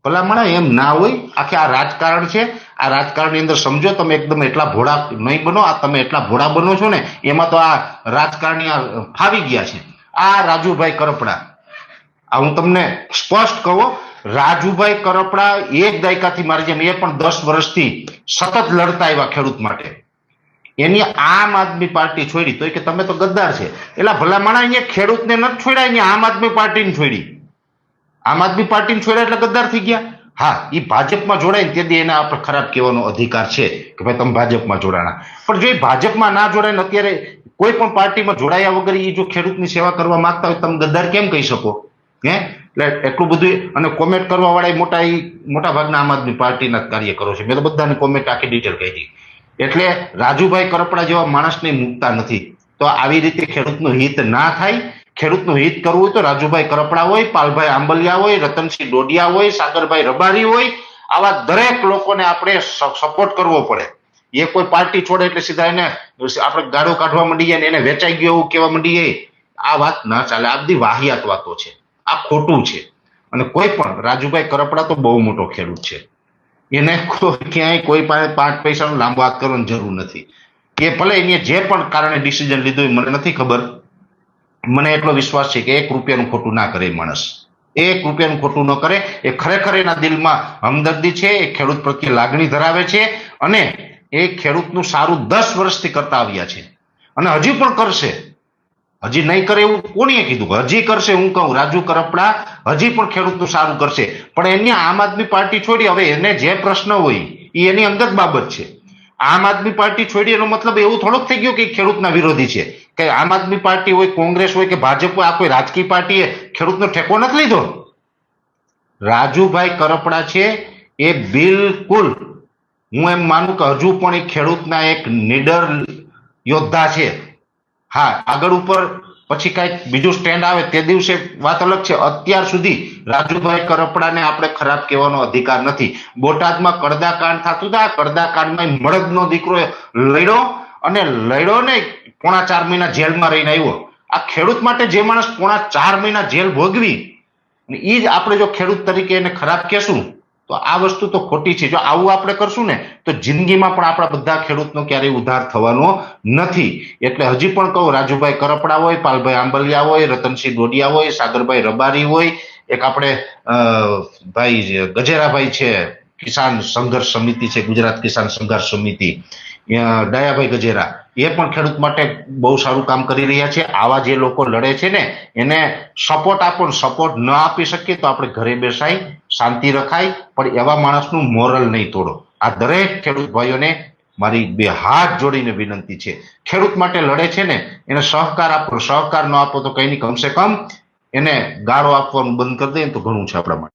ભલામણ એમ ના હોય. આખે આ રાજકારણ છે. આ રાજકારણની અંદર સમજો તમે એકદમ એટલા ભોળા નહીં બનો. આ તમે એટલા ભોળા બનો છો ને એમાં તો આ રાજકારણી ફાવી ગયા છે. આ રાજુભાઈ કરપડા, આ હું તમને સ્પષ્ટ કહું, રાજુભાઈ કરપડા એક દાયકાથી મારી જેમ એ પણ 10 વર્ષથી સતત લડતા આવ્યા ખેડૂત માટે. એની આમ આદમી પાર્ટી છોડી તો કે તમે તો ગદ્દાર છે. એટલે ભલામણ અહીંયા ખેડૂતને નથી છોડ્યા, અહીંયા આમ આદમી પાર્ટીને છોડી. આમ આદમી પાર્ટીને છોડ્યા એટલે ગદ્દાર થઈ ગયા. હા, એ ભાજપમાં જોડાય ને તેથી એને આપણે ખરાબ કહેવાનો અધિકાર છે કે ભાઈ તમે ભાજપમાં જોડાણા. પણ જો એ ભાજપમાં ના જોડાય ને અત્યારે કોઈ પણ પાર્ટીમાં જોડાયા વગર એ જો ખેડૂતની સેવા કરવા માંગતા હોય તમે ગદ્દાર કેમ કહી શકો? એટલે એટલું બધું. અને કોમેન્ટ કરવા વાળા મોટા ભાગના આમ આદમી પાર્ટીના જ કાર્યકરો છે. મેં તો બધાની કોમેન્ટ આખી ડિટેલ કહી દીધી. એટલે રાજુભાઈ કરપડા જેવા માણસને મૂકતા નથી. તો આવી રીતે ખેડૂતનું હિત ના થાય. ખેડૂતનું હિત કરવું હોય તો રાજુભાઈ કરપડા હોય, પાલભાઈ આંબલિયા હોય, રતનસિંહ ડોડિયા હોય, સાગરભાઈ રબારી હોય, આવા દરેક લોકોને આપણે સપોર્ટ કરવો પડે. એ કોઈ પાર્ટી છોડે એટલે સીધા એને આપણે ગાળો કાઢવા માંડીએ ને એને વેચાઈ ગયો એવું કહેવા માંડીએ. આ વાત ના ચાલે. આ બધી વાહિયાત વાતો છે. આ ખોટું છે. અને કોઈ પણ રાજુભાઈ કરપડા તો બહુ મોટો ખેડૂત છે. એને ક્યાંય કોઈ પાસે 5 પૈસાનો લાંબો હાથ કરવાની જરૂર નથી. એ ભલે એને જે પણ કારણે ડિસિઝન લીધું મને નથી ખબર. મને એટલો વિશ્વાસ છે કે 1 રૂપિયાનું ખોટું ના કરે માણસ. 1 રૂપિયાનું ખોટું ન કરે. એ ખરેખર એના દિલમાં હમદર્દી છે. એ ખેડૂત પ્રત્યે લાગણી ધરાવે છે અને એ ખેડૂતનું સારું 10 વર્ષથી કરતા આવ્યા છે અને હજી પણ કરશે. હજી નહીં કરે એવું કોણીએ કીધું? હજી કરશે. હું કહું રાજુ કરપડા હજી પણ ખેડૂતનું સારું કરશે. પણ એની આમ આદમી પાર્ટી છોડી. હવે એને જે પ્રશ્ન હોય એ એની અંગત બાબત છે. આમ આદમી પાર્ટી છોડી એનો મતલબ એવું થોડોક થઈ ગયો કે ખેડૂતના વિરોધી છે. કે આમ આદમી પાર્ટી હોય, કોંગ્રેસ હોય કે ભાજપ હોય, આ કોઈ રાજકીય પાર્ટીએ ખેડૂતનો ઠેકો નથી લીધો. રાજુભાઈ કરપડા છે એ બિલકુલ હું એમ માનું કે હજુ પણ એ ખેડૂતના એક નીડર યોદ્ધા છે. હા, આગળ ઉપર પછી કઈક બીજું સ્ટેન્ડ આવે તે દિવસે વાત અલગ છે. અત્યાર સુધી રાજુભાઈ કરપડાને આપણે ખરાબ કહેવાનો અધિકાર નથી. બોટાદમાં કડદાકાંડ થતું હતું. આ કડદાકાંડમાં મળદનો દીકરો લડ્યો ને 4.5 મહિના જેલમાં રહીને આવ્યો. આ ખેડૂત માટે જે માણસ 4.5 મહિના જેલ ભોગવી એ જ આપણે જો ખેડૂત તરીકે એને ખરાબ કહેશું તો આ વસ્તુ તો ખોટી છે. જો આવું આપણે કરશું ને તો જિંદગીમાં પણ આપણા બધા ખેડૂતનો ક્યારેય ઉદ્ધાર થવાનો નથી. એટલે હજી પણ કહું, રાજુભાઈ કરપડા હોય, પાલભાઈ આંબલિયા હોય, રતનસિંહ ડોડિયા હોય, સાગરભાઈ રબારી હોય, એક આપણે ભાઈ ગજેરાભાઈ છે, કિસાન સંઘર્ષ સમિતિ છે, ગુજરાત કિસાન સંઘર્ષ સમિતિ, દયાભાઈ ગજેરા, એ પણ ખેડૂત માટે બહુ સારું કામ કરી રહ્યા છે. આવા જે લોકો લડે છે ને એને સપોર્ટ આપો. સપોર્ટ ન આપી શકીએ તો આપણે ઘરે બેસાય, શાંતિ રખાય, પણ એવા માણસનું મોરલ નહીં તોડો. આ દરેક ખેડૂત ભાઈઓને મારી 2 હાથ જોડીને વિનંતી છે. ખેડૂત માટે લડે છે ને એને સહકાર આપો. સહકાર ન આપો તો કઈ નહીં, કમસે કમ એને ગાળો આપવાનું બંધ કરી દઈએ તો ઘણું છે આપણા માટે.